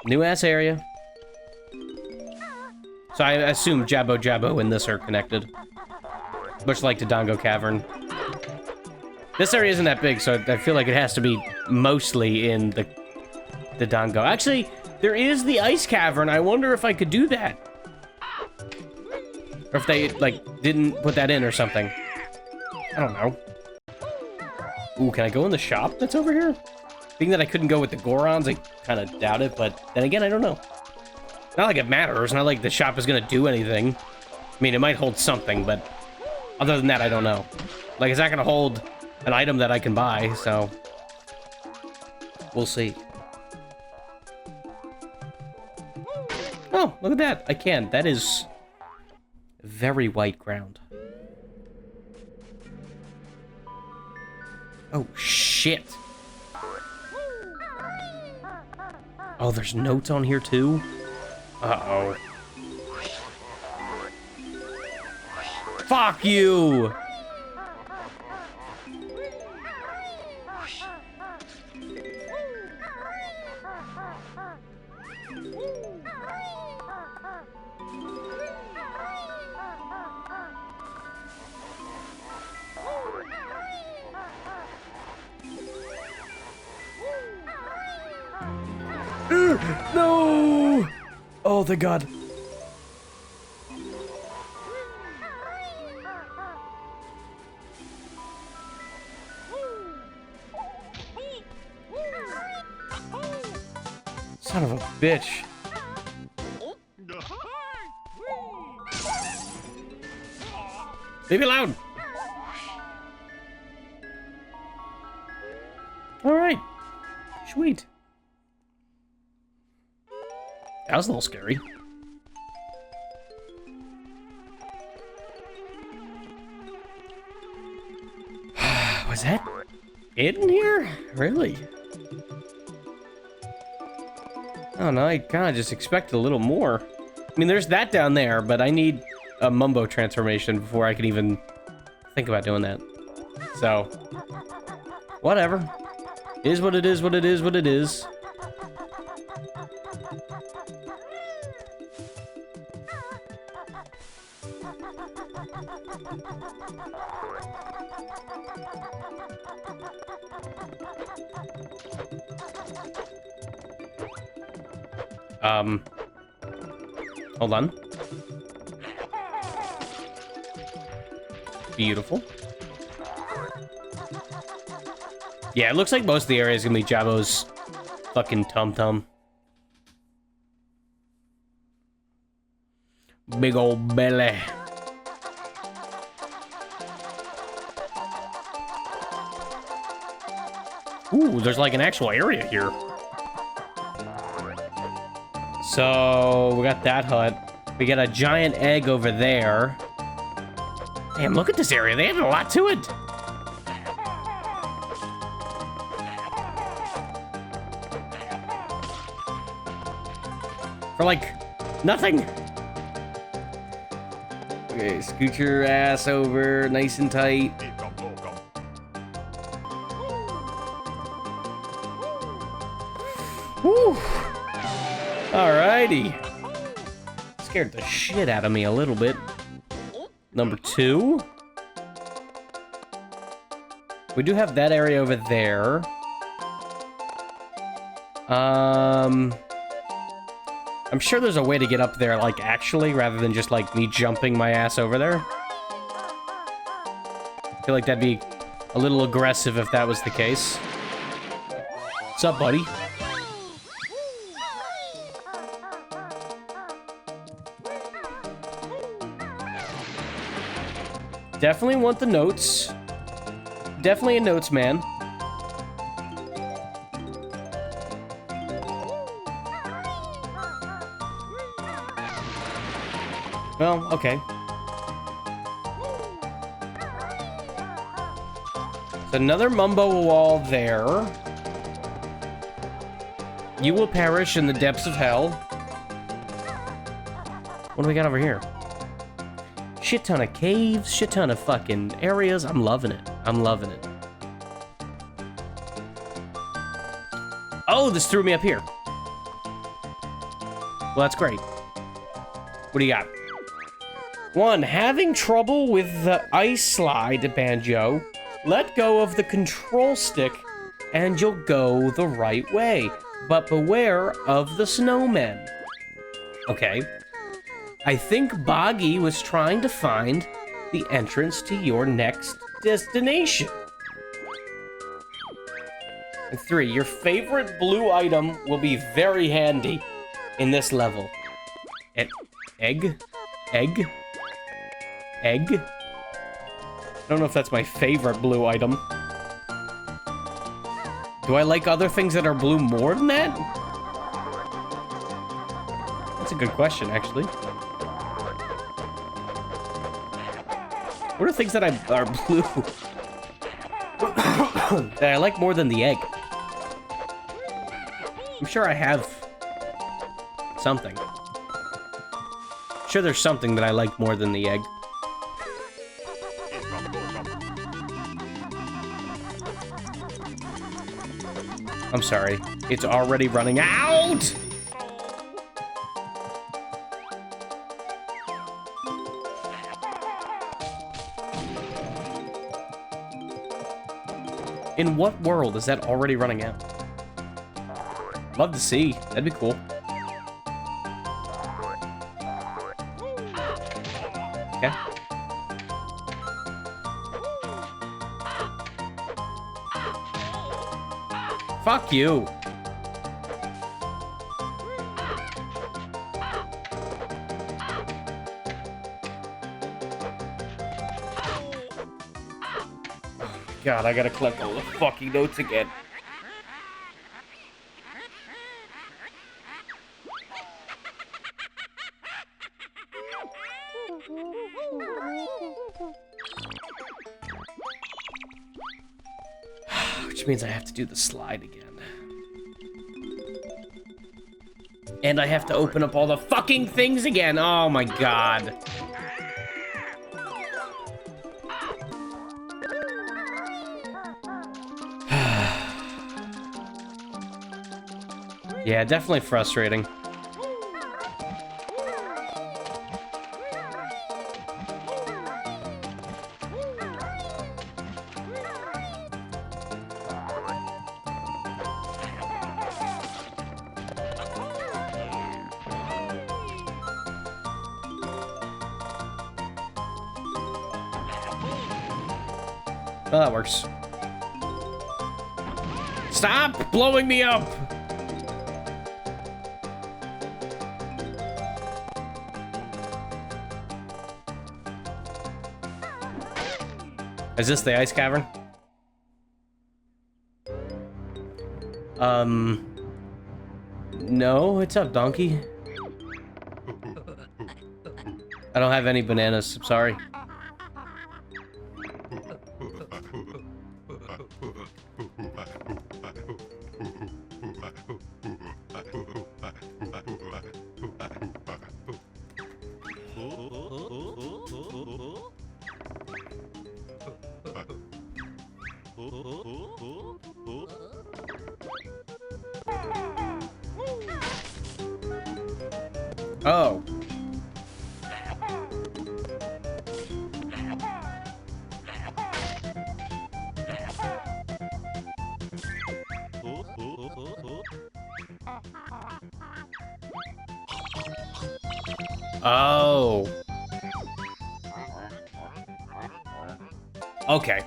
New ass area. So I assume Jabu and this are connected. Much like the Dongo Cavern. This area isn't that big, so I feel like it has to be mostly in the Dongo. Actually, there is the Ice Cavern. I wonder if I could do that. Or if they, like, didn't put that in or something. I don't know. Ooh, can I go in the shop that's over here? Being that I couldn't go with the Gorons, I kind of doubt it, but then again, I don't know. Not like it matters. Not like the shop is going to do anything. I mean, it might hold something, but other than that, I don't know. Like, it's not going to hold an item that I can buy, so we'll see. Oh, look at that. I can. That is very white ground. Oh, shit. Oh, there's notes on here, too? Uh-oh. Fuck you! No! Oh, thank God. Son of a bitch. Leave it loud. All right. Sweet. That was a little scary. Was that it in here? Really? Oh no, I kind of just expected a little more. I mean, there's that down there, but I need a Mumbo transformation before I can even think about doing that. So, whatever. It is what it is, what it is, what it is. Hold on. Beautiful. Yeah, it looks like most of the area is gonna be Jabu's fucking tum-tum. Big old belly. Ooh, there's like an actual area here. So, we got that hut. We got a giant egg over there. Damn, look at this area. They have a lot to it. For like, nothing. Okay, scoot your ass over nice and tight. Whew. Alrighty. Scared the shit out of me a little bit. Number 2. We do have that area over there. I'm sure there's a way to get up there, like, actually, rather than just, like, me jumping my ass over there. I feel like that'd be a little aggressive if that was the case. What's up, buddy? Definitely want the notes. Definitely a notes man. Well, okay. So another Mumbo wall there. You will perish in the depths of hell. What do we got over here? Shit ton of caves, shit ton of fucking areas. I'm loving it. I'm loving it. Oh, this threw me up here. Well, that's great. What do you got? 1. Having trouble with the ice slide, Banjo? Let go of the control stick and you'll go the right way. But beware of the snowmen. Okay. I think Boggy was trying to find the entrance to your next destination. And 3. Your favorite blue item will be very handy in this level. Egg? Egg? Egg? I don't know if that's my favorite blue item. Do I like other things that are blue more than that? That's a good question, actually. What are things that are blue that I like more than the egg? I'm sure I have something. I'm sure there's something that I like more than the egg. I'm sorry. It's already running out! In what world is that already running out? Love to see. That'd be cool. Okay. Fuck you. God, I gotta collect all the fucking notes again. Which means I have to do the slide again. And I have to open up all the fucking things again. Oh my god. Yeah, definitely frustrating. Oh, that works. Stop blowing me up! Is this the ice cavern? No, it's not donkey. I don't have any bananas, I'm sorry. Oh. Oh. Okay.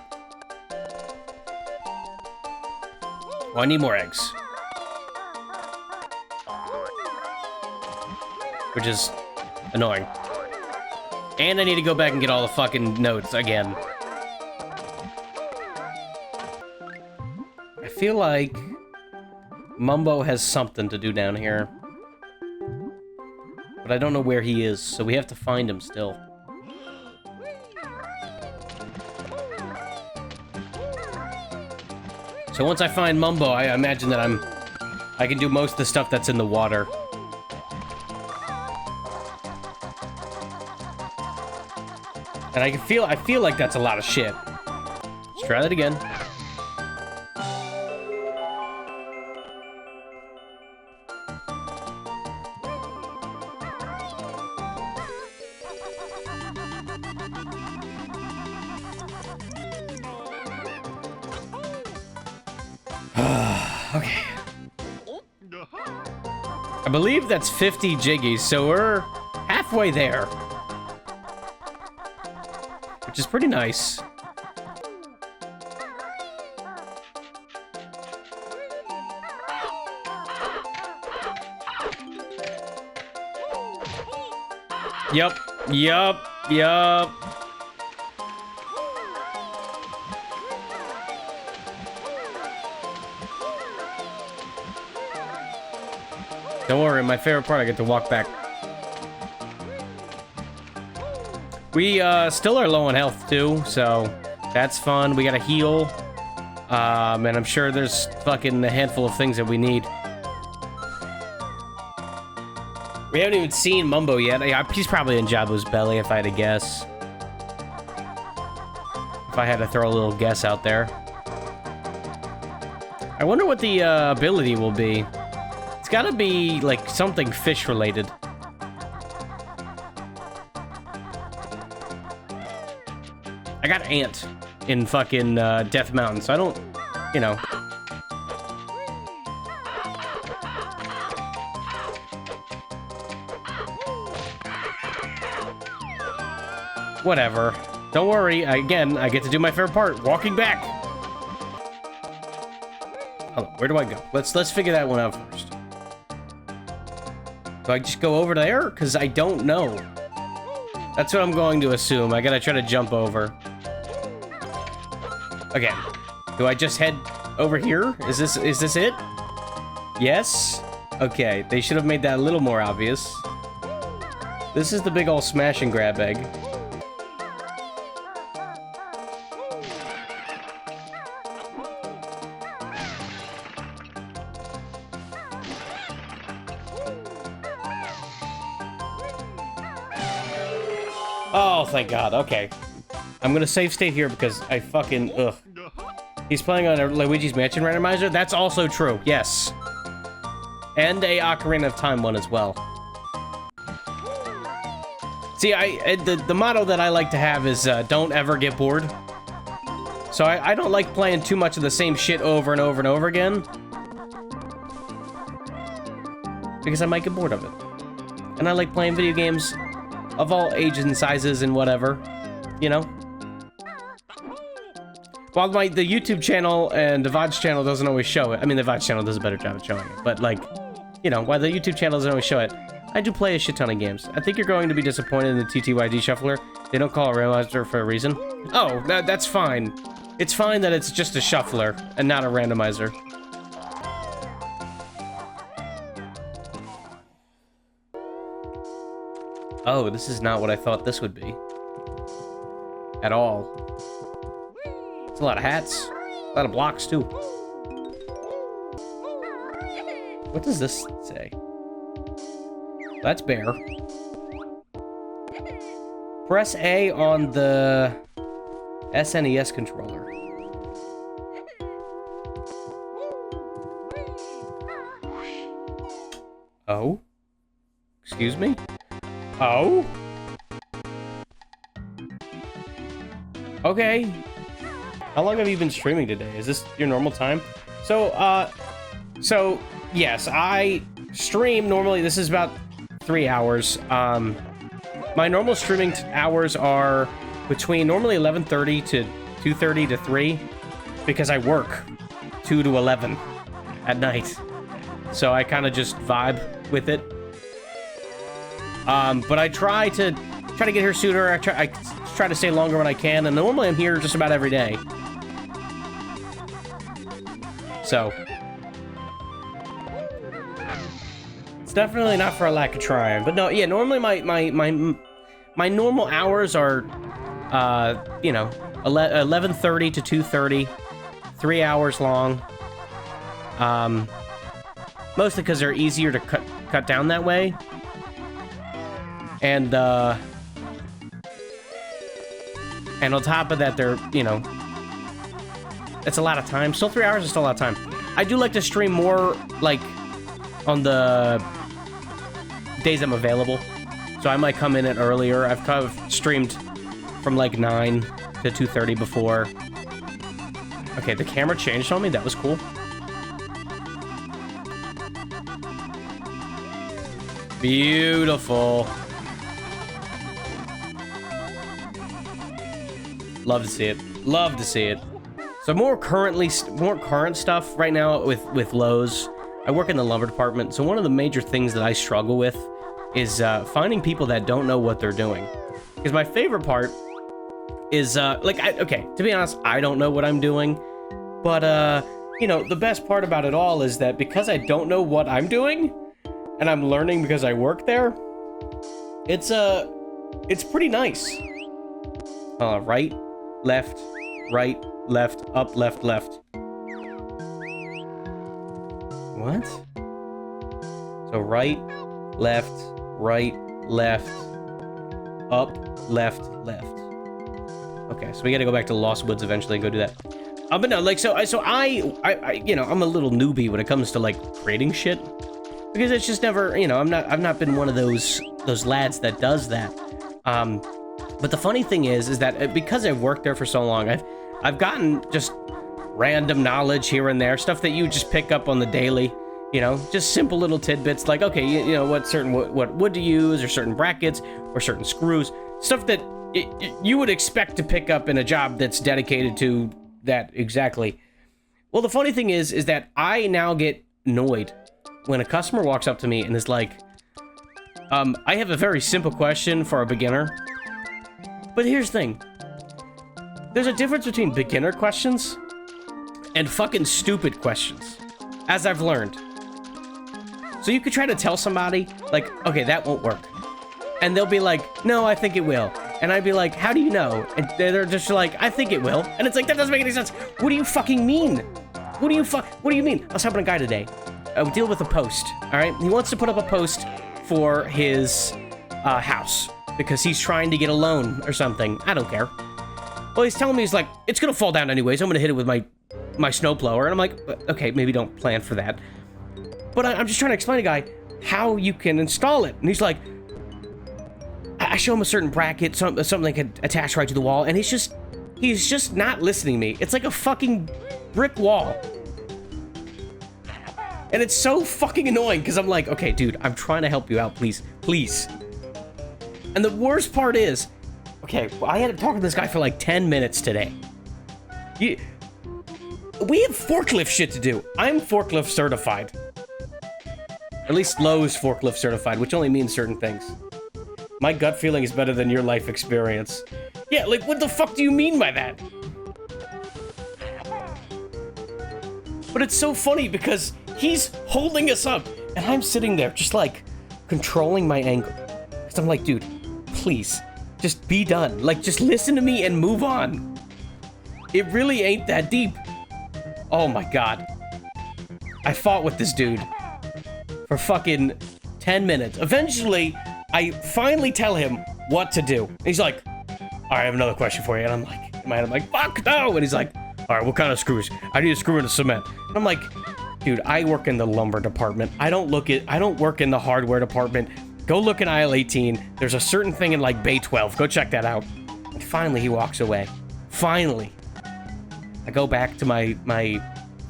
Well, I need more eggs. Which is annoying. And I need to go back and get all the fucking notes again. I feel like Mumbo has something to do down here. But I don't know where he is, so we have to find him still. So once I find Mumbo, I imagine that I can do most of the stuff that's in the water. And I feel like that's a lot of shit. Let's try that again. Okay. I believe that's 50 Jiggies, so we're halfway there. Which is pretty nice. Yup. Don't worry, my favorite part, I get to walk back. We still are low on health too, so that's fun. We gotta heal. And I'm sure there's fucking a handful of things that we need. We haven't even seen Mumbo yet. Yeah, he's probably in Jabu's belly, if I had to guess. If I had to throw a little guess out there. I wonder what the ability will be. It's gotta be, like, something fish-related. I got Ant in fucking Death Mountain, so I don't, you know... Whatever. Don't worry. Again, I get to do my favorite part. Walking back. Hold on. Where do I go? Let's figure that one out first. Do I just go over there? Because I don't know. That's what I'm going to assume. I gotta try to jump over. Again. Do I just head over here? Is this it? Yes? Okay. They should have made that a little more obvious. This is the big ol' smash and grab egg. Oh, thank God. Okay. I'm gonna save state here because I fucking... Ugh. He's playing on a Luigi's Mansion randomizer? That's also true. Yes. And a Ocarina of Time one as well. See, the motto that I like to have is don't ever get bored. So I don't like playing too much of the same shit over and over and over again. Because I might get bored of it. And I like playing video games of all ages and sizes and whatever, you know? While the YouTube channel and the VODs channel doesn't always show it, I mean, the VODs channel does a better job at showing it, but, like, you know, while the YouTube channel doesn't always show it, I do play a shit ton of games. I think you're going to be disappointed in the TTYD Shuffler. They don't call it randomizer for a reason. Oh, that's fine. It's fine that it's just a shuffler and not a randomizer. Oh, this is not what I thought this would be. At all. It's a lot of hats. A lot of blocks, too. What does this say? That's bear. Press A on the SNES controller. Oh? Excuse me? Oh? Okay. How long have you been streaming today? Is this your normal time? So yes, I stream normally. This is about 3 hours. My normal streaming hours are between normally 11:30 to 2:30 to 3 because I work 2 to 11 at night. So I kind of just vibe with it. But I try to get here sooner. I try to stay longer when I can, and normally I'm here just about every day. So it's definitely not for a lack of trying. But no, yeah, normally my normal hours are you know, 11:30 to 2:30, 3 hours long. Mostly because they're easier to cut down that way. And on top of that, they're, you know, it's a lot of time. Still 3 hours is still a lot of time. I do like to stream more, like, on the days I'm available. So I might come in it earlier. I've kind of streamed from, like, 9 to 2:30 before. Okay, the camera changed on me. That was cool. Beautiful. Love to see it. Love to see it. So more current stuff right now with Lowe's. I work in the lumber department, so one of the major things that I struggle with is finding people that don't know what they're doing. Because my favorite part is, okay, to be honest, I don't know what I'm doing, but, you know, the best part about it all is that because I don't know what I'm doing, and I'm learning because I work there, it's pretty nice. Right, left, up, left. What? So right, left, up, left. Okay, so we gotta go back to the Lost Woods eventually and go do that. But no, like, so I, you know, I'm a little newbie when it comes to, like, creating shit. Because it's just never, you know, I've not been one of those lads that does that. But the funny thing is that because I've worked there for so long, I've gotten just random knowledge here and there, stuff that you just pick up on the daily, you know, just simple little tidbits like, okay, you know, what wood to use, or certain brackets, or certain screws, stuff that you would expect to pick up in a job that's dedicated to that exactly. Well, the funny thing is that I now get annoyed when a customer walks up to me and is like, I have a very simple question for a beginner. But here's the thing. There's a difference between beginner questions and fucking stupid questions, as I've learned. So you could try to tell somebody, like, okay, that won't work. And they'll be like, no, I think it will. And I'd be like, how do you know? And they're just like, I think it will. And it's like, that doesn't make any sense. What do you fucking mean? What do you mean? I was helping a guy today. We deal with a post, all right? He wants to put up a post for his house because he's trying to get a loan or something. I don't care. Well, he's telling me, he's like, it's gonna fall down anyways. I'm gonna hit it with my snowblower. And I'm like, okay, maybe don't plan for that. But I'm just trying to explain to the guy how you can install it. And he's like, I show him a certain bracket, something that can attach right to the wall, and he's just not listening to me. It's like a fucking brick wall. And it's so fucking annoying, because I'm like, okay, dude, I'm trying to help you out, please. And the worst part is, okay, I had to talk to this guy for like 10 minutes today. We have forklift shit to do. I'm forklift certified. At least Lowe's forklift certified, which only means certain things. My gut feeling is better than your life experience. Yeah, like, what the fuck do you mean by that? But it's so funny because he's holding us up, and I'm sitting there just, like, controlling my angle. Because I'm like, dude, please, just be done. Like, just listen to me and move on. It really ain't that deep. Oh my god. I fought with this dude for fucking 10 minutes. Eventually, I finally tell him what to do. He's like, all right, I have another question for you. And I'm like, in my head, I'm like, fuck no. And he's like, all right, what kind of screws? I need a screw in the cement. And I'm like, dude, I work in the lumber department. I don't work in the hardware department. Go look in aisle 18. There's a certain thing in like bay 12. Go check that out. And finally, he walks away. Finally. I go back to my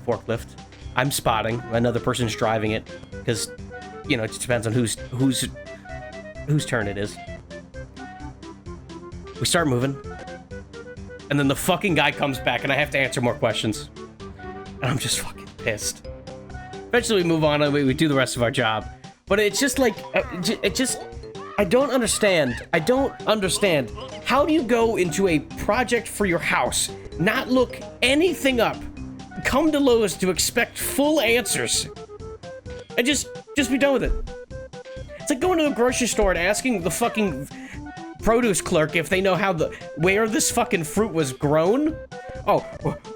forklift. I'm spotting. Another person's driving it. Because, you know, it just depends on whose turn it is. We start moving. And then the fucking guy comes back and I have to answer more questions. And I'm just fucking pissed. Eventually we move on and we do the rest of our job. But it's just like, I don't understand. How do you go into a project for your house, not look anything up, come to Lowe's to expect full answers, and just be done with it? It's like going to a grocery store and asking the fucking produce clerk if they know where this fucking fruit was grown. Oh,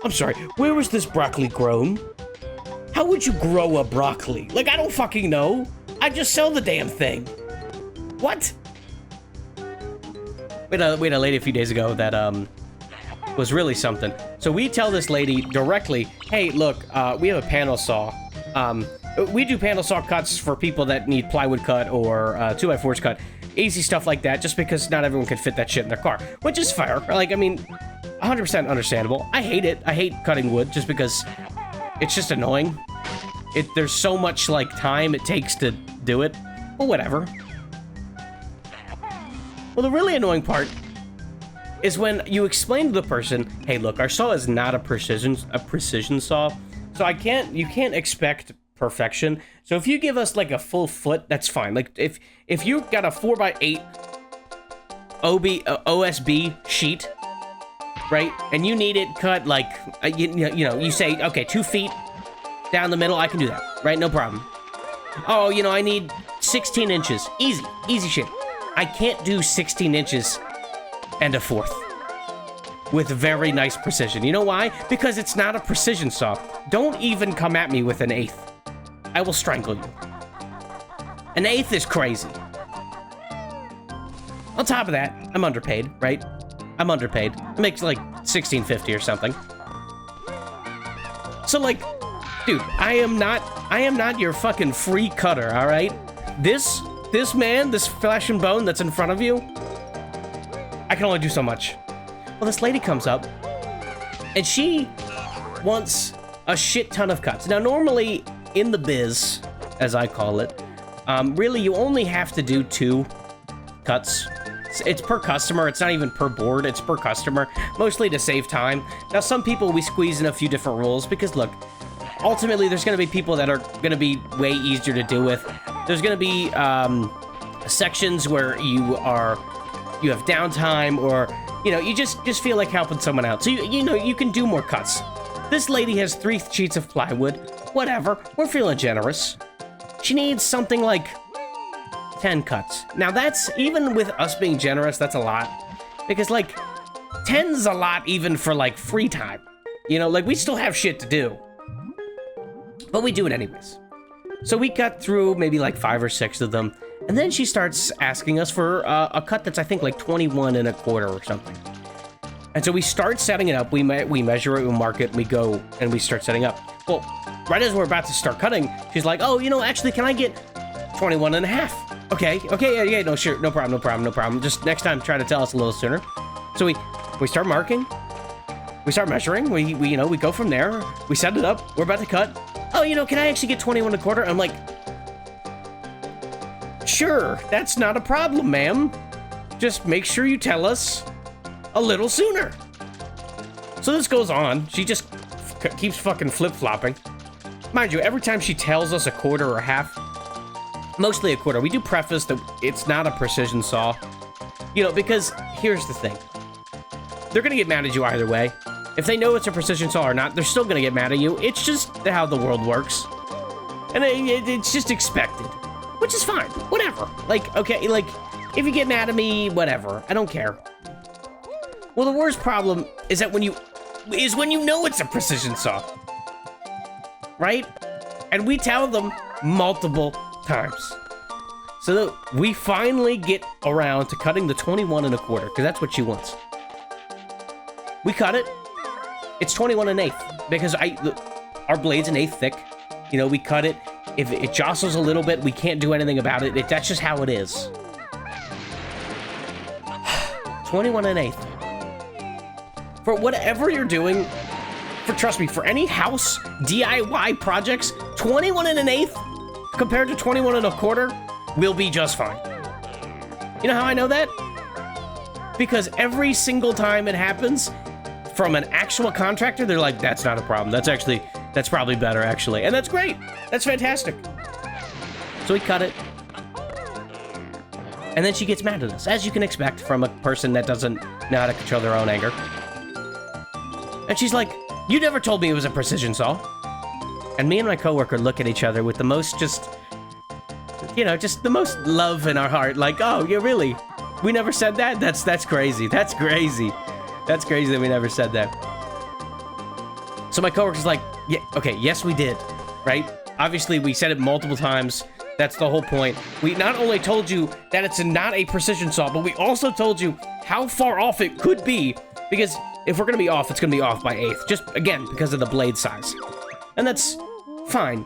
I'm sorry, where was this broccoli grown? How would you grow a broccoli? Like, I don't fucking know. I just sell the damn thing. What? We had a lady a few days ago that was really something. So we tell this lady directly, hey, look, we have a panel saw. We do panel saw cuts for people that need plywood cut or 2x4s cut. Easy stuff like that, just because not everyone can fit that shit in their car. Which is fair. Like, I mean, 100% understandable. I hate it. I hate cutting wood just because it's just annoying. There's so much, like, time it takes to do it. Well, whatever. Well, the really annoying part is when you explain to the person, hey, look, our saw is not a precision saw, so you can't expect perfection. So if you give us like a full foot, that's fine. Like if you got a 4x8 OSB sheet, right, and you need it cut like you say, okay, 2 feet down the middle, I can do that, right? No problem. Oh, I need 16 inches. Easy shit. I can't do 16 inches and a fourth with very nice precision. You know why? Because it's not a precision saw. Don't even come at me with an eighth. I will strangle you. An eighth is crazy. On top of that, I'm underpaid, right? I'm underpaid. It makes like $16.50 or something. So like, dude, I am not your fucking free cutter, all right? This man, this flesh and bone that's in front of you, I can only do so much. Well, this lady comes up, and she wants a shit ton of cuts. Now, normally, in the biz, as I call it, really, you only have to do 2 cuts. It's per customer. It's not even per board. It's per customer, mostly to save time. Now, some people, we squeeze in a few different rules, because, look, ultimately, there's going to be people that are going to be way easier to deal with. There's going to be sections where you have downtime, or you just feel like helping someone out. So you can do more cuts. This lady has 3 sheets of plywood. Whatever, we're feeling generous. She needs something like 10 cuts. Now that's, even with us being generous, that's a lot, because like 10's a lot even for like free time. Like we still have shit to do, but we do it anyways. So we cut through maybe like 5 or 6 of them, and then she starts asking us for a cut that's, I think, like 21 1/4 or something. And so we start setting it up. We measure it, we mark it, we go, and we start setting up. Well, right as we're about to start cutting, she's like, oh, actually, can I get 21 1/2? Okay, yeah, no, sure, no problem. Just next time, try to tell us a little sooner. So we start marking, we start measuring, we go from there, we set it up, we're about to cut. Oh, can I actually get 21 1/4? I'm like, sure, that's not a problem, ma'am. Just make sure you tell us a little sooner. So this goes on. She just keeps fucking flip-flopping. Mind you, every time she tells us 1/4 or 1/2, mostly 1/4, we do preface that it's not a precision saw. Because here's the thing. They're gonna get mad at you either way. If they know it's a precision saw or not, they're still gonna get mad at you. It's just how the world works. And it's just expected. Which is fine. Whatever. Like, okay, like, if you get mad at me, whatever. I don't care. Well, the worst problem is that when you know it's a precision saw. Right? And we tell them multiple times. So we finally get around to cutting the 21 1/4, because that's what she wants. We cut it. It's 21 1/8, because our blade's an eighth thick. We cut it. If it jostles a little bit, we can't do anything about it. That's just how it is. 21 1/8. For whatever you're doing, trust me, for any house DIY projects, 21 1/8 compared to 21 1/4 will be just fine. You know how I know that? Because every single time it happens from an actual contractor, they're like, that's not a problem. That's probably better, actually. And that's great. That's fantastic. So we cut it. And then she gets mad at us, as you can expect from a person that doesn't know how to control their own anger. And she's like, you never told me it was a precision saw. And me and my coworker look at each other with the most just the most love in our heart. Like, oh, yeah, really? We never said that? That's crazy. That's crazy. That's crazy that we never said that. So my coworker's like, yeah, okay, yes, we did, right? Obviously, we said it multiple times. That's the whole point. We not only told you that it's not a precision saw, but we also told you how far off it could be, because if we're gonna be off, it's gonna be off by 1/8, just, again, because of the blade size. And that's fine.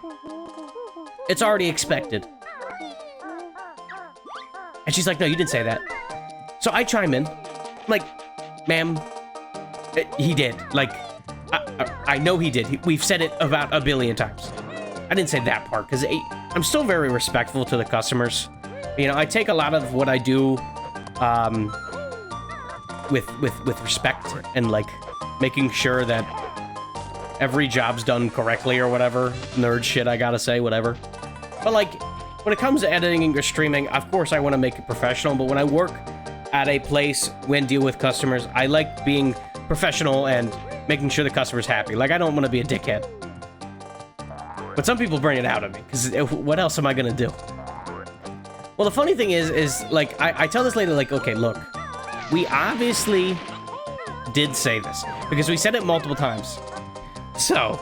It's already expected. And she's like, no, you didn't say that. So I chime in, I'm like, ma'am, he did. Like, I know he did. We've said it about 1 billion times. I didn't say that part, because I'm still very respectful to the customers. You know, I take a lot of what I do with respect and, like, making sure that every job's done correctly or whatever. Nerd shit, I gotta say, whatever. But, like, when it comes to editing or streaming, of course I want to make it professional, but when I work at a place when deal with customers, I like being professional and making sure the customer's happy. Like, I don't want to be a dickhead. But some people bring it out of me, because what else am I gonna do? Well, the funny thing is like, I tell this lady, like, okay, look, we obviously did say this, because we said it multiple times. So,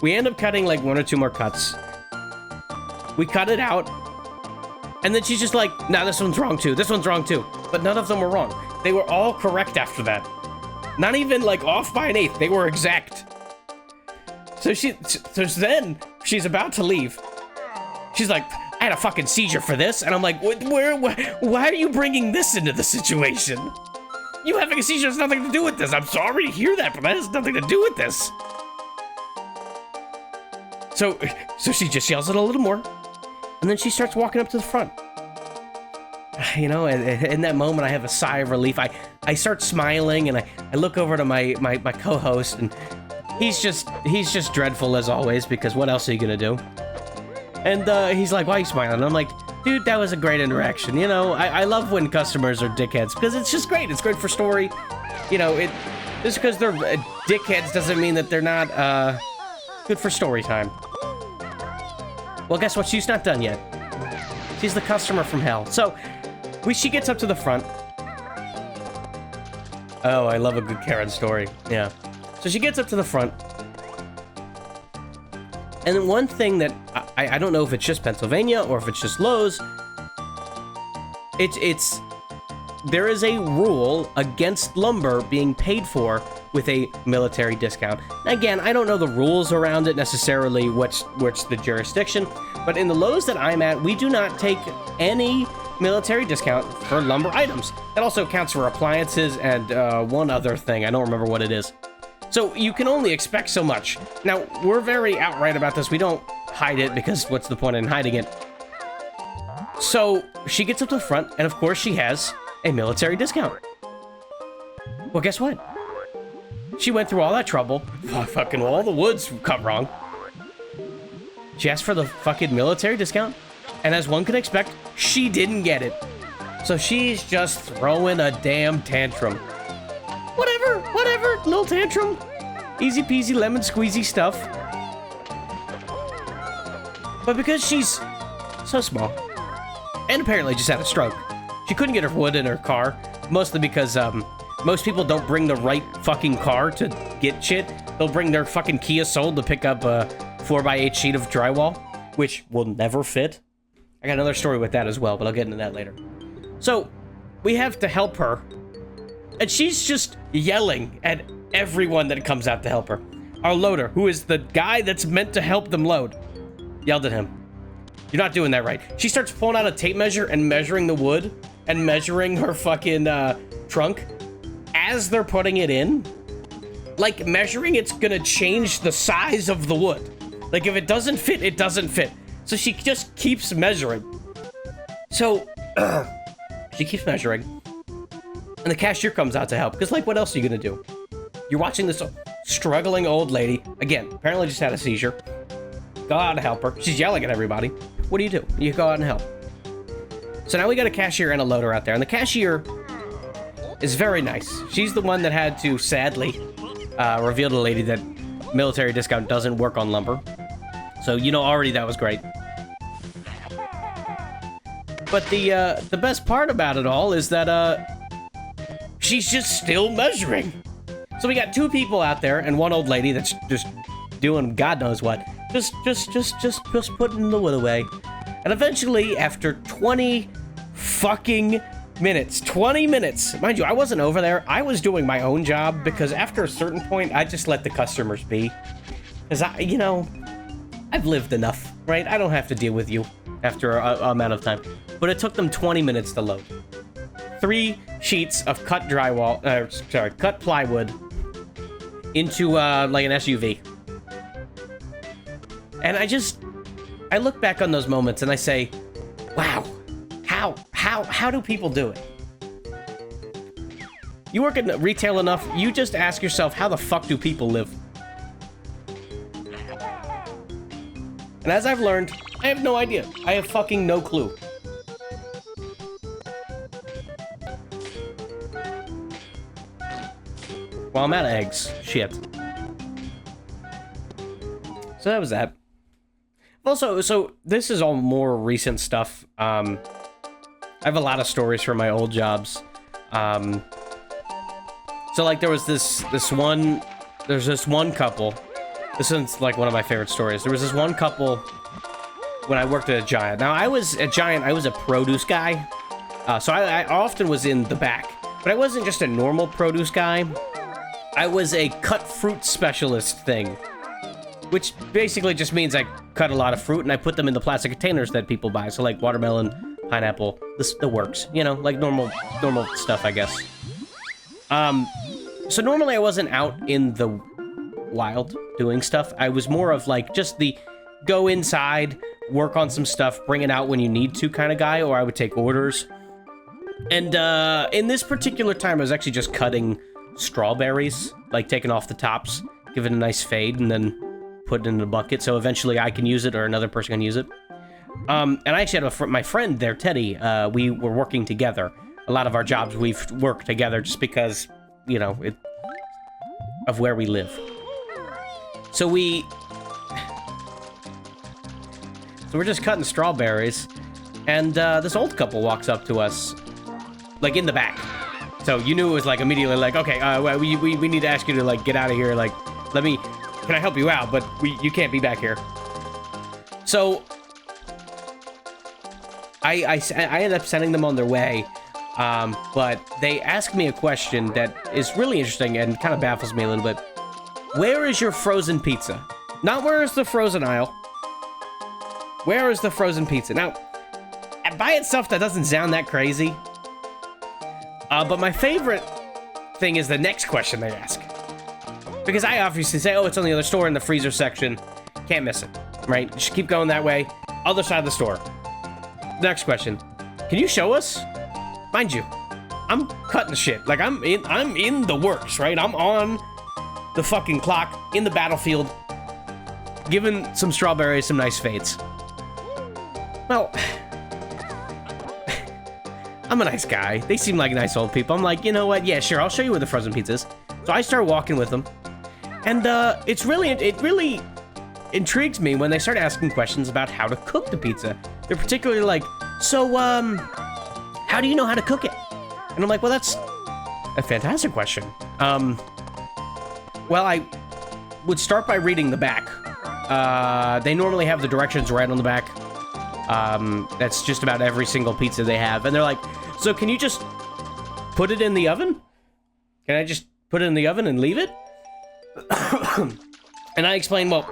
we end up cutting, like, 1 or 2 more cuts. We cut it out, and then she's just like, nah, this one's wrong too, this one's wrong too. But none of them were wrong. They were all correct after that. Not even, like, off by an eighth, they were exact. So then, she's about to leave. She's like, I had a fucking seizure for this, and I'm like, why are you bringing this into the situation? You having a seizure has nothing to do with this. I'm sorry to hear that, but that has nothing to do with this. So she just yells it a little more, and then she starts walking up to the front. You know, and in that moment, I have a sigh of relief. I start smiling, and I look over to my co-host, and he's just dreadful as always, because what else are you gonna do? And he's like, why are you smiling? And I'm like, dude, that was a great interaction. You know, I love when customers are dickheads, because it's just great. It's great for story. You know, just because they're dickheads doesn't mean that they're not good for story time. Well, guess what? She's not done yet. She's the customer from hell. So, she gets up to the front. Oh, I love a good Karen story. Yeah. So she gets up to the front. And then one thing that I don't know if it's just Pennsylvania or if it's just Lowe's. There is a rule against lumber being paid for with a military discount. Again, I don't know the rules around it necessarily, which the jurisdiction, but in the Lowe's that I'm at, we do not take any military discount for lumber items. That also counts for appliances and one other thing. I don't remember what it is. So you can only expect so much. Now, we're very outright about this. We don't hide it, because what's the point in hiding it? So she gets up to the front, and of course she has a military discount. Well, guess what? She went through all that trouble, fucking all the wood's cut wrong. She asked for the fucking military discount, and as one can expect, she didn't get it. So she's just throwing a damn tantrum. Whatever, little tantrum. Easy peasy lemon squeezy stuff. But because she's so small, and apparently just had a stroke, she couldn't get her wood in her car, mostly because most people don't bring the right fucking car to get shit. They'll bring their fucking Kia Soul to pick up a 4x8 sheet of drywall, which will never fit. I got another story with that as well, but I'll get into that later. So, we have to help her, and she's just yelling at everyone that comes out to help her. Our loader, who is the guy that's meant to help them load, yelled at him. You're not doing that right. She starts pulling out a tape measure and measuring the wood and measuring her fucking trunk as they're putting it in. Like, measuring it's gonna change the size of the wood. Like, if it doesn't fit, it doesn't fit. So she just keeps measuring. So, she keeps measuring. And the cashier comes out to help. Because, like, what else are you gonna do? You're watching this struggling old lady. Again, apparently just had a seizure. Go out and help her. She's yelling at everybody. What do? You go out and help. So now we got a cashier and a loader out there. And the cashier is very nice. She's the one that had to, sadly, reveal to the lady that military discount doesn't work on lumber. So, you know, already that was great. But the best part about it all is that, she's just still measuring. So we got 2 people out there and 1 old lady that's just doing God knows what. Just putting the wood away. And eventually, after 20 fucking minutes, 20 minutes, mind you, I wasn't over there. I was doing my own job, because after a certain point, I just let the customers be. Because you know, I've lived enough, right? I don't have to deal with you after a amount of time. But it took them 20 minutes to load 3 sheets of cut drywall, cut plywood into like an SUV. And I look back on those moments and I say, wow, how? How do people do it? You work in retail enough, you just ask yourself, how the fuck do people live? And as I've learned, I have no idea. I have fucking no clue. Well, I'm out of eggs. Shit. So that was that. Also, so this is all more recent stuff. I have a lot of stories from my old jobs. So like there was there's this one couple. This is like one of my favorite stories. There was this one couple when I worked at a Giant. Now I was at Giant, I was a produce guy. So I often was in the back, but I wasn't just a normal produce guy. I was a cut fruit specialist thing, which basically just means I cut a lot of fruit and I put them in the plastic containers that people buy. So like watermelon, pineapple, the works, you know, like normal stuff, I guess. So normally I wasn't out in the wild doing stuff. I was more of like just the go inside, work on some stuff, bring it out when you need to kind of guy, or I would take orders. And in this particular time, I was actually just cutting strawberries, like taking off the tops, give it a nice fade, and then put it in a bucket, so eventually I can use it or another person can use it. And I actually had my friend there, Teddy. We were working together. A lot of our jobs we've worked together just because, you know, of where we live. So we're just cutting strawberries, and this old couple walks up to us, like in the back. So you knew it was like immediately like, okay, we need to ask you to like get out of here. Like, can I help you out? But you can't be back here. So I ended up sending them on their way. But they asked me a question that is really interesting and kind of baffles me a little bit. Where is your frozen pizza? Not where is the frozen aisle. Where is the frozen pizza? Now, by itself, that doesn't sound that crazy. But my favorite thing is the next question they ask. Because I obviously say, oh, it's on the other store in the freezer section. Can't miss it, right? Just keep going that way. Other side of the store. Next question. Can you show us? Mind you, I'm cutting shit. Like, I'm in the works, right? I'm on the fucking clock, in the battlefield, giving some strawberries some nice fades. Well, I'm a nice guy. They seem like nice old people. I'm like, you know what? Yeah, sure, I'll show you where the frozen pizza is. So I start walking with them. And it really intrigues me when they start asking questions about how to cook the pizza. They're particularly like, so, how do you know how to cook it? And I'm like, well, that's a fantastic question. Well, I would start by reading the back. They normally have the directions right on the back. That's just about every single pizza they have. And they're like, so can you just put it in the oven? Can I just put it in the oven and leave it? And I explained, well,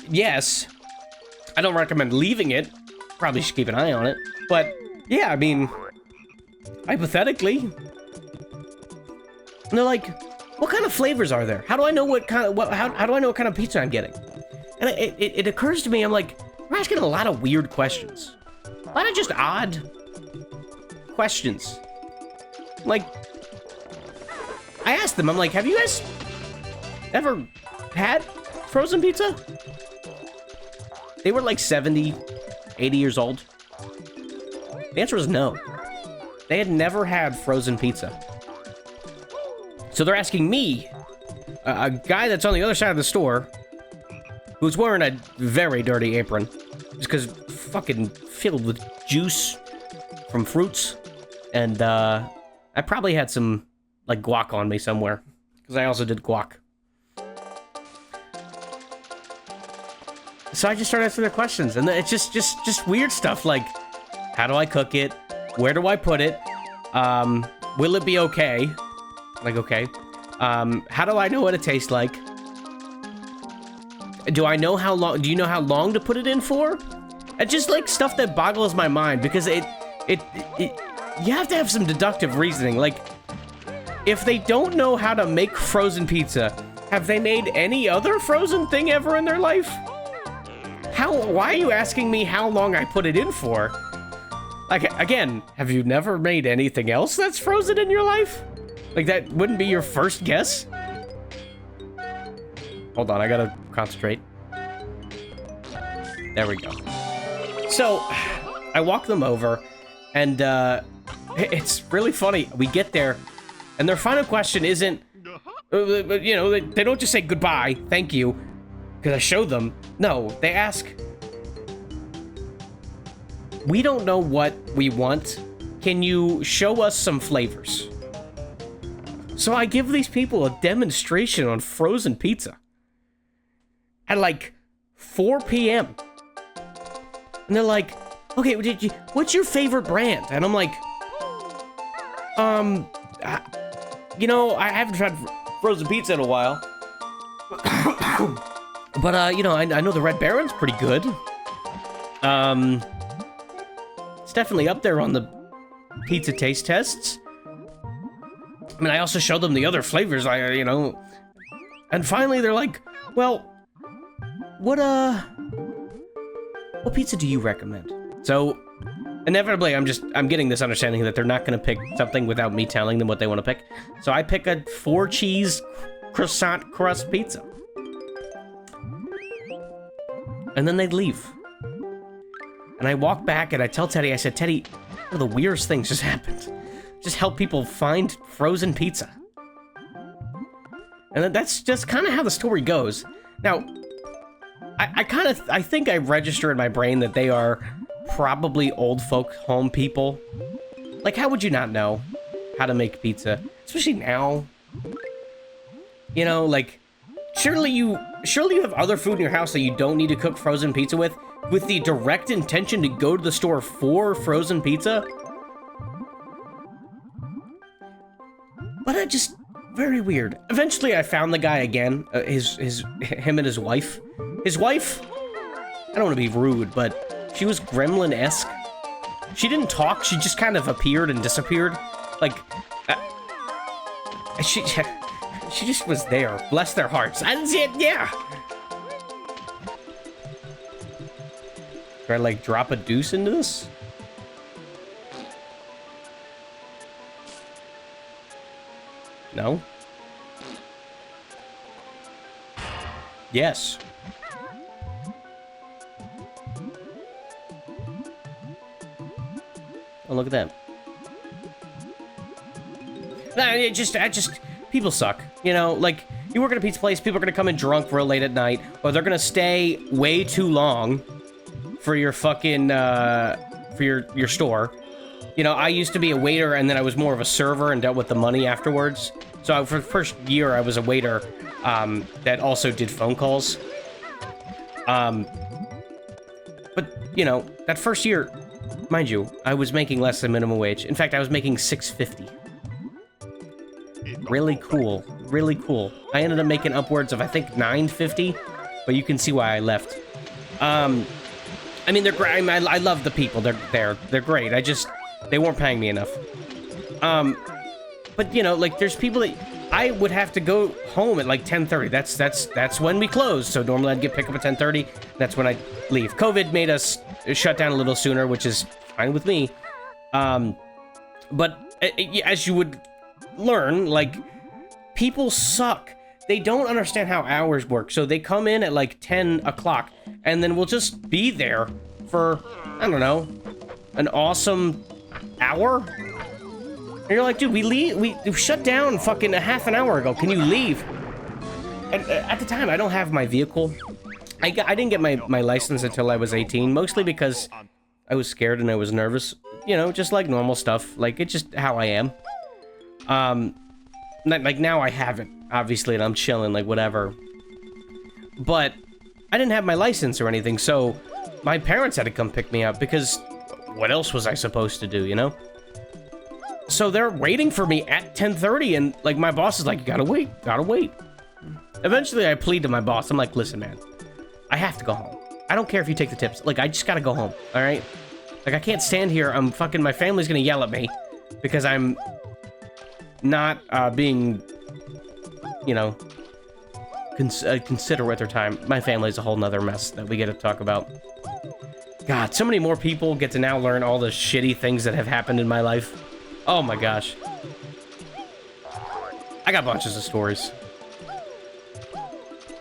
yes. I don't recommend leaving it. Probably should keep an eye on it. But, yeah, I mean, hypothetically. And they're like, what kind of flavors are there? How do I know what kind of, how do I know what kind of pizza I'm getting? And it occurs to me, I'm like, we're asking a lot of weird questions. A lot of just odd questions. Like, I asked them, I'm like, have you guys ever had frozen pizza? They were like 70, 80 years old. The answer was no. They had never had frozen pizza. So they're asking me, a guy that's on the other side of the store, who's wearing a very dirty apron, just because fucking filled with juice from fruits, and I probably had some like guac on me somewhere, because I also did guac. So I just started asking their questions, and it's just weird stuff like, how do I cook it? Where do I put it? Will it be okay? Like, okay. How do I know what it tastes like? Do I know how long? Do you know how long to put it in for? It's just like stuff that boggles my mind, because you have to have some deductive reasoning. Like, if they don't know how to make frozen pizza, have they made any other frozen thing ever in their life? Why are you asking me how long I put it in for? Like, again, have you never made anything else that's frozen in your life? Like, that wouldn't be your first guess? Hold on, I gotta concentrate. There we go. So, I walk them over, and, it's really funny. We get there, and their final question isn't, you know, they don't just say goodbye, thank you, because I showed them. No, they ask, we don't know what we want. Can you show us some flavors? So I give these people a demonstration on frozen pizza at like 4 p.m. And they're like, okay, what's your favorite brand? And I'm like, you know, I haven't tried frozen pizza in a while. But, you know, I know the Red Baron's pretty good. It's definitely up there on the pizza taste tests. I mean, I also showed them the other flavors, you know. And finally, they're like, well, what pizza do you recommend? So, inevitably, I'm getting this understanding that they're not going to pick something without me telling them what they want to pick. So I pick a 4-cheese croissant crust pizza. And then they'd leave. And I walk back and I tell Teddy, I said, Teddy, one of the weirdest things just happened. Just help people find frozen pizza. And that's just kind of how the story goes. Now, I think I register in my brain that they are probably old folk home people. Like, how would you not know how to make pizza? Especially now. You know, like, surely you have other food in your house that you don't need to cook frozen pizza with the direct intention to go to the store for frozen pizza? But it just, very weird. Eventually I found the guy again, him and his wife. His wife, I don't want to be rude, but she was gremlin-esque. She didn't talk, she just kind of appeared and disappeared. Like, she just was there. Bless their hearts. That's it, yeah. Do I, like, drop a deuce into this? No? Yes. Oh, look at that. People suck. You know, like, you work at a pizza place, people are gonna come in drunk real late at night, or they're gonna stay way too long for your fucking, for your store. You know, I used to be a waiter, and then I was more of a server and dealt with the money afterwards. So for the first year, I was a waiter, that also did phone calls. But, you know, that first year, mind you, I was making less than minimum wage. In fact, I was making $6.50. Really cool. Really cool. I ended up making upwards of, I think, $9.50, but you can see why I left. I mean, they're great. I love the people. They're great. They weren't paying me enough. But, you know, like, there's people that I would have to go home at, like, 10:30. That's when we close. So normally I'd get pick up at 10:30. That's when I leave. COVID made us shut down a little sooner, which is fine with me. But as you would learn, like, people suck. They don't understand how hours work. So they come in at, like, 10 o'clock, and then we'll just be there for, I don't know, an awesome hour? And you're like, dude, we shut down fucking a half an hour ago. Can you leave? And at the time, I don't have my vehicle. I didn't get my license until I was 18, mostly because I was scared and I was nervous. You know, just like normal stuff. Like, it's just how I am. Like, now I have it, obviously, and I'm chilling, like, whatever. But I didn't have my license or anything, so my parents had to come pick me up, because what else was I supposed to do, you know? So they're waiting for me at 10:30, and, like, my boss is like, you gotta wait. Eventually, I plead to my boss. I'm like, listen, man, I have to go home. I don't care if you take the tips. Like, I just gotta go home, all right? Like, I can't stand here. My family's gonna yell at me because I'm not being, you know, considerate with their time. My family's a whole nother mess that we get to talk about. God, so many more people get to now learn all the shitty things that have happened in my life. Oh my gosh. I got bunches of stories.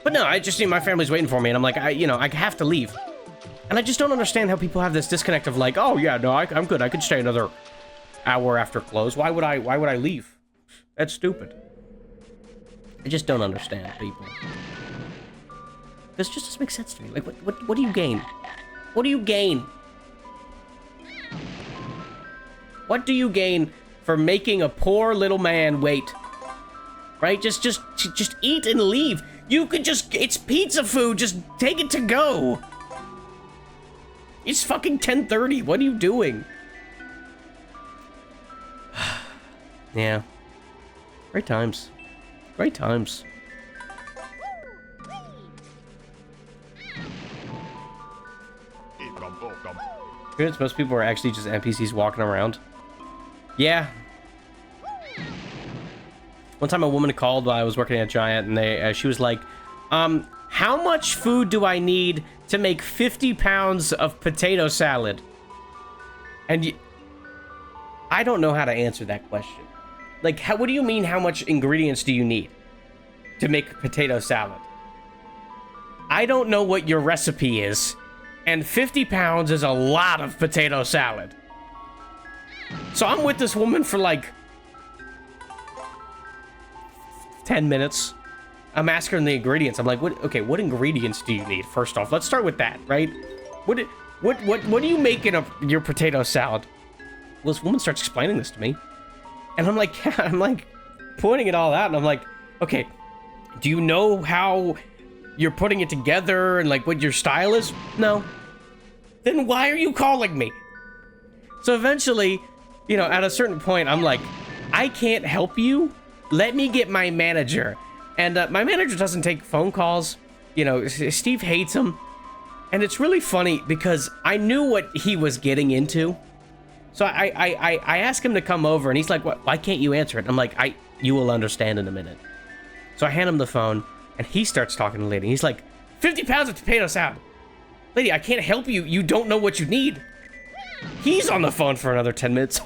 But no, I just see my family's waiting for me, and I'm like, I have to leave. And I just don't understand how people have this disconnect of like, oh yeah, no, I'm good. I could stay another hour after close. Why would I leave? That's stupid. I just don't understand people. This just doesn't make sense to me. Like, what do you gain? What do you gain? What do you gain for making a poor little man wait? Right? Just eat and leave. You could just, it's pizza food. Just take it to go. It's fucking 10:30. What are you doing? Yeah. Great times. Great times. Most people are actually just NPCs walking around. Yeah. One time a woman called while I was working at Giant, and she was like, how much food do I need to make 50 pounds of potato salad? And I don't know how to answer that question. Like, what do you mean, how much ingredients do you need to make potato salad? I don't know what your recipe is. And 50 pounds is a lot of potato salad. So I'm with this woman for like 10 minutes. I'm asking her the ingredients. I'm like, what ingredients do you need? First off, let's start with that, right? What do you make in your potato salad? Well, this woman starts explaining this to me. And I'm like, pointing it all out, and I'm like, okay, do you know how you're putting it together and like what your style is? No. Then why are you calling me? So eventually, at a certain point, I'm like, I can't help you. Let me get my manager. And my manager doesn't take phone calls. Steve hates him. And it's really funny because I knew what he was getting into. So I asked him to come over, and he's like, why can't you answer it? I'm like, you will understand in a minute. So I hand him the phone, and he starts talking to the lady. He's like, 50 pounds of potato salad. Lady, I can't help you. You don't know what you need. He's on the phone for another 10 minutes.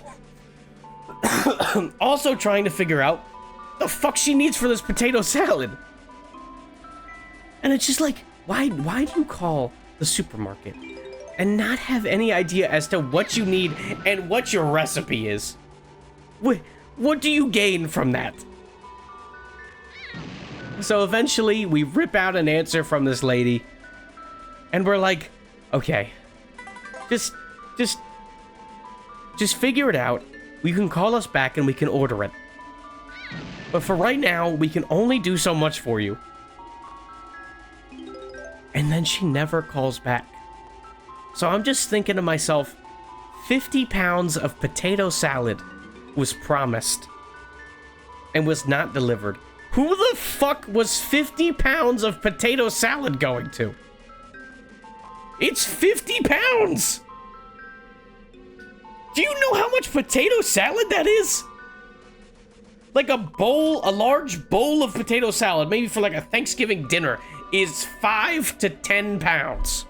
Also trying to figure out the fuck she needs for this potato salad. And it's just like, why do you call the supermarket and not have any idea as to what you need and what your recipe is? What do you gain from that? So eventually we rip out an answer from this lady, and we're like, okay, just figure it out. You can call us back and we can order it. But for right now, we can only do so much for you. And then she never calls back. So I'm just thinking to myself, 50 pounds of potato salad was promised and was not delivered. Who the fuck was 50 pounds of potato salad going to? It's 50 pounds! Do you know how much potato salad that is? Like a large bowl of potato salad, maybe for like a Thanksgiving dinner, is 5 to 10 pounds.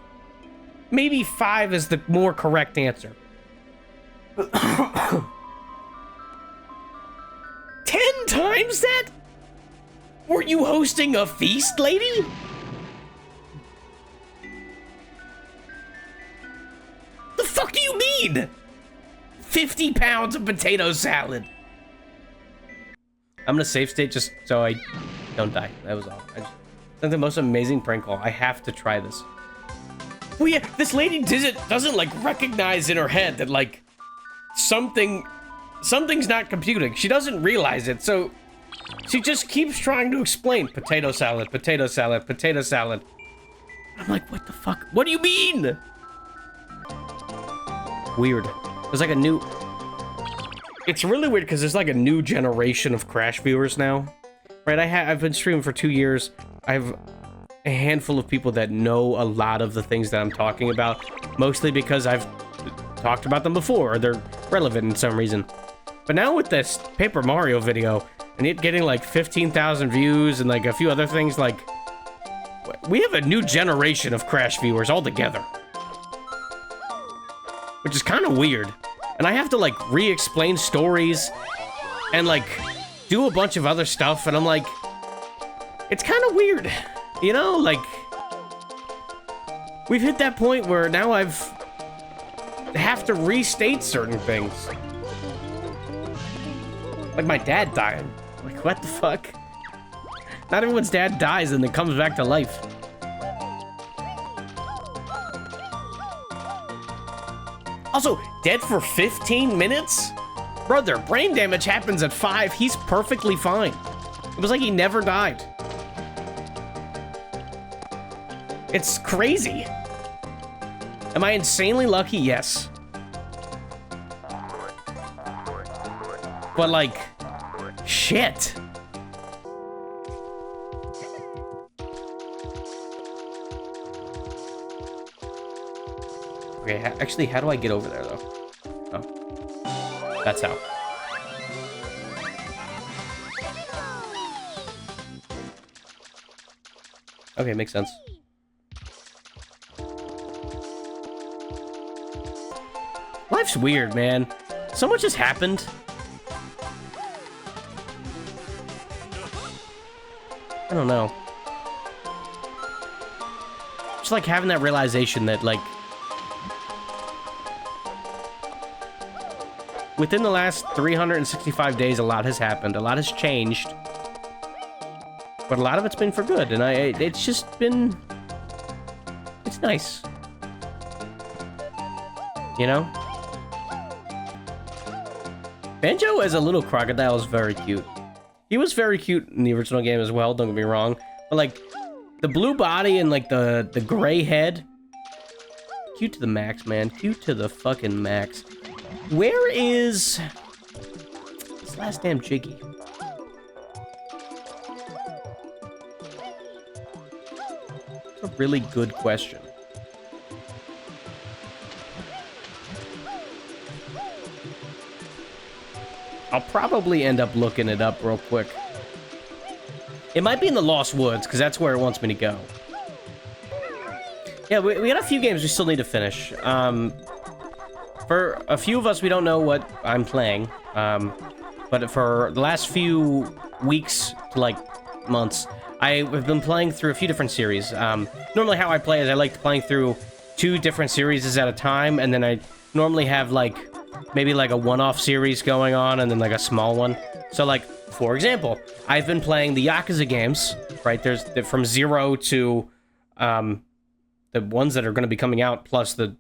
Maybe 5 is the more correct answer. 10 times that? Were you hosting a feast, lady? The fuck do you mean? 50 pounds of potato salad. I'm gonna save state just so I don't die. That was all. It's like the most amazing prank call. I have to try this. Well, yeah, this lady doesn't like recognize in her head that like something's not computing. She doesn't realize it, so she just keeps trying to explain potato salad, potato salad, potato salad. I'm like, what the fuck? What do you mean? Weird. There's like a new... It's really weird because there's like a new generation of Crash viewers now. Right, I've been streaming for 2 years. I have a handful of people that know a lot of the things that I'm talking about, mostly because I've talked about them before, or they're relevant in some reason. But now with this Paper Mario video, and it getting like 15,000 views and like a few other things, like, we have a new generation of Crash viewers altogether. which is kind of weird. And I have to, like, re-explain stories and, like, do a bunch of other stuff, and I'm like, it's kind of weird, you know? Like, we've hit that point where now have to restate certain things. Like my dad dying. Like, what the fuck? Not everyone's dad dies and then comes back to life. Also, dead for 15 minutes? Brother, brain damage happens at 5. He's perfectly fine. It was like he never died. It's crazy. Am I insanely lucky? Yes. But, like, shit. Okay, actually, how do I get over there, though? Oh. That's how. Okay, makes sense. Life's weird, man. So much has happened. I don't know. Just like having that realization that, like, within the last 365 days, a lot has happened. A lot has changed. But a lot of it's been for good, and it's just been... It's nice. You know? Banjo as a little crocodile is very cute. He was very cute in the original game as well, don't get me wrong. But, like, the blue body and, like, the gray head... Cute to the max, man. Cute to the fucking max. Where is... this last damn Jiggy? That's a really good question. I'll probably end up looking it up real quick. It might be in the Lost Woods, because that's where it wants me to go. Yeah, we got a few games we still need to finish. For a few of us, we don't know what I'm playing. But for the last few weeks to, like, months, I've been playing through a few different series. Normally how I play is I like playing through 2 different series at a time, and then I normally have, like, maybe like a one-off series going on, and then like a small one. So, like, for example, I've been playing the Yakuza games, right? There's from 0 to the ones that are going to be coming out, plus the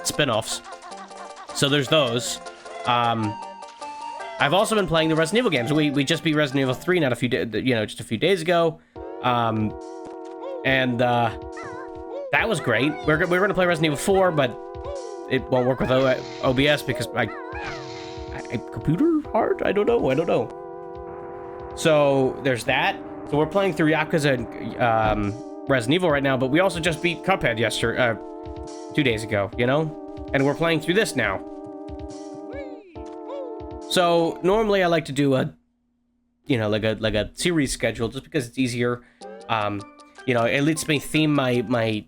spin-offs. So there's those. I've also been playing the Resident Evil games. We just beat Resident Evil 3 not a few just a few days ago. That was great. We're going to play Resident Evil 4, but it won't work with OBS because I computer hard? I don't know. So there's that. So we're playing through Yakuza and Resident Evil right now, but we also just beat Cuphead 2 days ago, you know? And we're playing through this now. So normally I like to do a series schedule just because it's easier. It lets me theme my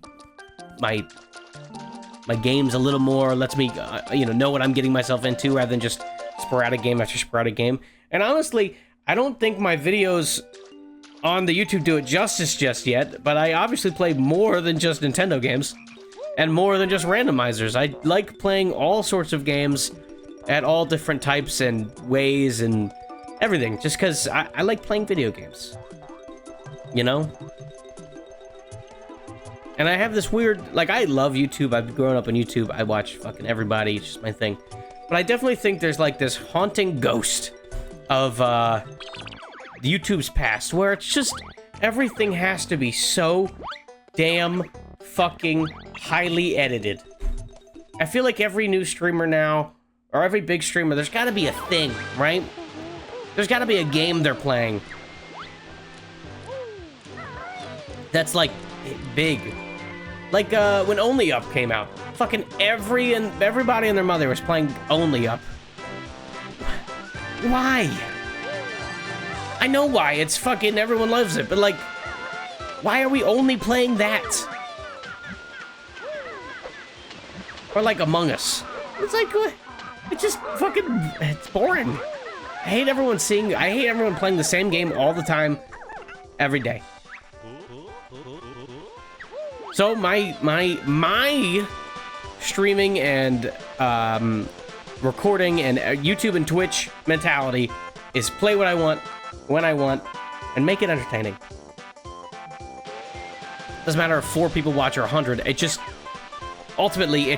games a little more, lets me know what I'm getting myself into rather than just sporadic game after sporadic game. And honestly, I don't think my videos on the YouTube do it justice just yet, but I obviously play more than just Nintendo games and more than just randomizers. I like playing all sorts of games at all different types and ways and everything, just because I like playing video games, you know? And I have this weird, like, I love YouTube. I've grown up on YouTube. I watch fucking everybody. It's just my thing. But I definitely think there's, like, this haunting ghost of YouTube's past, where it's just, everything has to be so damn fucking highly edited. I feel like every new streamer now, or every big streamer, there's gotta be a thing, right? There's gotta be a game they're playing that's, like, big. Like, when Only Up came out. Fucking everybody and their mother was playing Only Up. Why? I know why. It's fucking, everyone loves it, but, like, why are we only playing that? Or like Among Us. It's like, it's just fucking, it's boring. I hate everyone playing the same game all the time, every day. So my streaming and recording and YouTube and Twitch mentality is play what I want, when I want, and make it entertaining. Doesn't matter if 4 people watch or 100. It just, ultimately,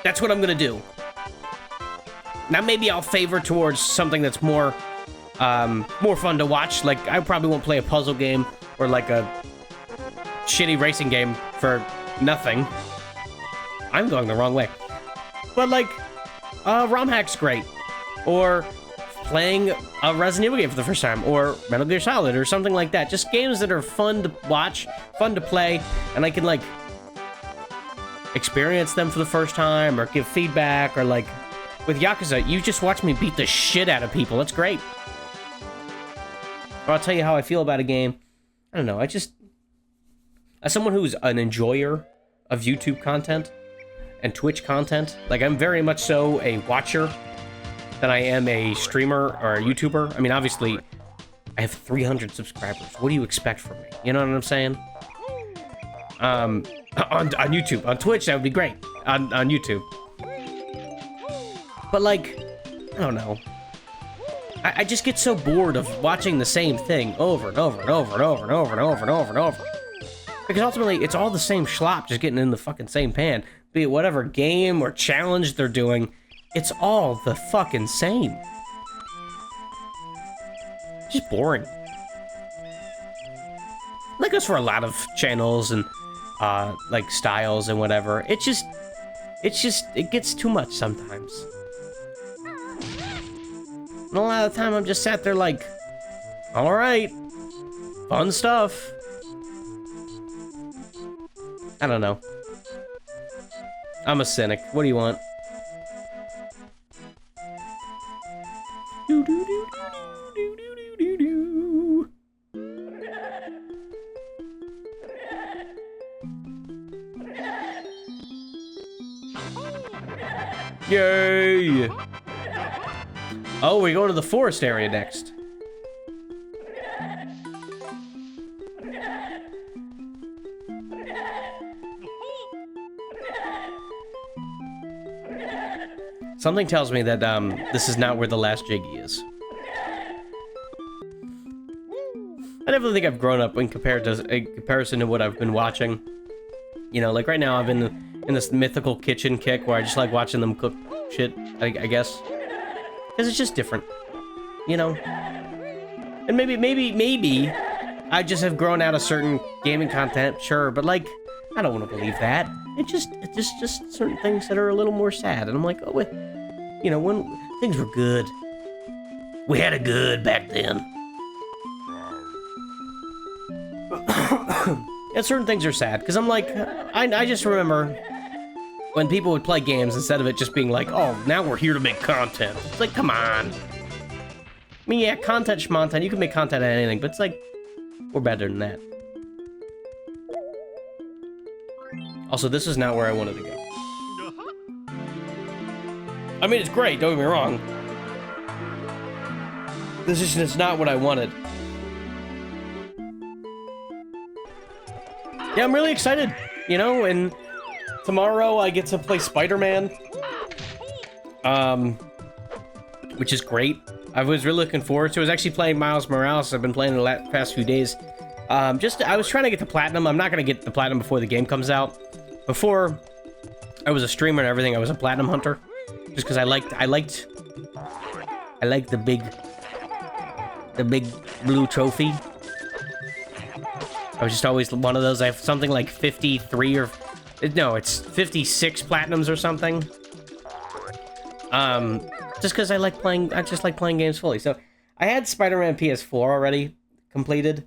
that's what I'm gonna do. Now maybe I'll favor towards something that's more fun to watch. Like, I probably won't play a puzzle game or like a shitty racing game for nothing. I'm going the wrong way. But like, ROM hack's great. Or playing a Resident Evil game for the first time, or Metal Gear Solid, or something like that. Just games that are fun to watch, fun to play, and I can like experience them for the first time, or give feedback, or like with Yakuza, you just watch me beat the shit out of people. That's great. Or I'll tell you how I feel about a game. I don't know, as someone who's an enjoyer of YouTube content and Twitch content, like I'm very much so a watcher than I am a streamer or a YouTuber. I mean, obviously, I have 300 subscribers. What do you expect from me? You know what I'm saying? On YouTube. On Twitch, that would be great. On YouTube. But like, I don't know. I just get so bored of watching the same thing over and over and over and over and over and over and over and over. Because ultimately, it's all the same schlop just getting in the fucking same pan. Be it whatever game or challenge they're doing, it's all the fucking same. Just boring. That goes for a lot of channels and like styles and whatever. It gets too much sometimes. And a lot of the time I'm just sat there like, all right, fun stuff. I don't know. I'm a cynic. What do you want? Yay! Oh, we go to the forest area next. Something tells me that this is not where the last Jiggy is. I definitely think I've grown up in comparison to what I've been watching. You know, like right now I've been in this mythical kitchen kick where I just like watching them cook shit, I guess. Because it's just different, you know? And maybe I just have grown out of certain gaming content, sure, but like, I don't want to believe that. It's just certain things that are a little more sad, and I'm like, oh, wait, you know, when things were good, we had it good back then. And certain things are sad, because I'm like, I just remember when people would play games instead of it just being like, oh, now we're here to make content. It's like, come on. I mean, yeah, content schmontent, you can make content out of anything, but it's like, we're better than that. Also, this is not where I wanted to go. I mean, it's great, don't get me wrong. This is just not what I wanted. Yeah, I'm really excited, you know, and tomorrow I get to play Spider-Man. Which is great. I was really looking forward to it. I was actually playing Miles Morales. I've been playing the past few days. I was trying to get the platinum. I'm not going to get the platinum before the game comes out. Before I was a streamer and everything, I was a platinum hunter. Just because I liked the big blue trophy. I was just always one of those. I have something like 53 or... No, it's 56 platinums or something. Just because I just like playing games fully. So, I had Spider-Man PS4 already completed.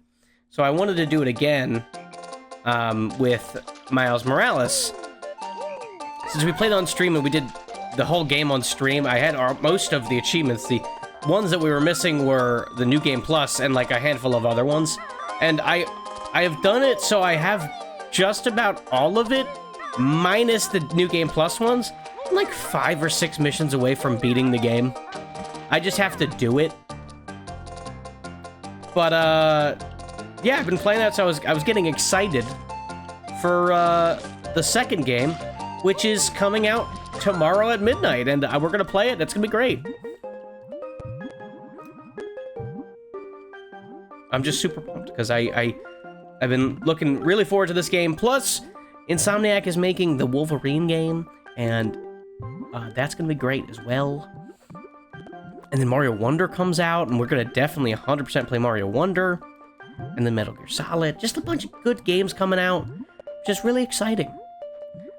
So, I wanted to do it again with Miles Morales. Since we played on stream and we did the whole game on stream, I had most of the achievements. The ones that we were missing were the New Game Plus and like a handful of other ones. And I have done it, so I have just about all of it. minus the New Game Plus ones, I'm like 5 or 6 missions away from beating the game. I just have to do it. But, yeah, I've been playing that, so I was getting excited for, the second game, which is coming out tomorrow at midnight, and we're gonna play it. That's gonna be great. I'm just super pumped, because I've been looking really forward to this game. Plus, Insomniac is making the Wolverine game, and that's gonna be great as well. And then Mario Wonder comes out, and we're gonna definitely 100% play Mario Wonder. And then Metal Gear Solid. Just a bunch of good games coming out. Just really exciting.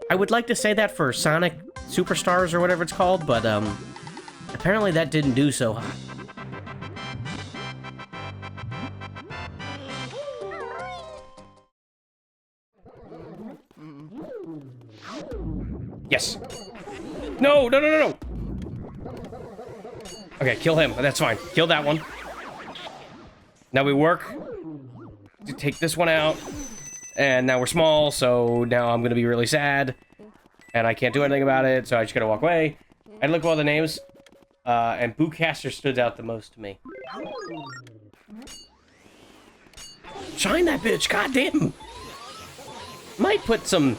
I would like to say that for Sonic Superstars or whatever it's called, but apparently that didn't do so hot. Yes. No, no, no, no, no. Okay, kill him. That's fine. Kill that one. Now we work to take this one out. And now we're small, so now I'm gonna be really sad. And I can't do anything about it, so I just gotta walk away. I look at all the names. And Boocaster stood out the most to me. Shine that bitch, goddamn! Might put some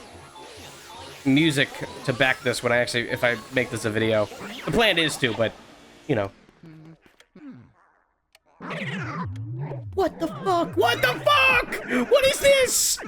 music to back this when if I make this a video. The plan is to, but, you know. What the fuck? What the fuck? What is this?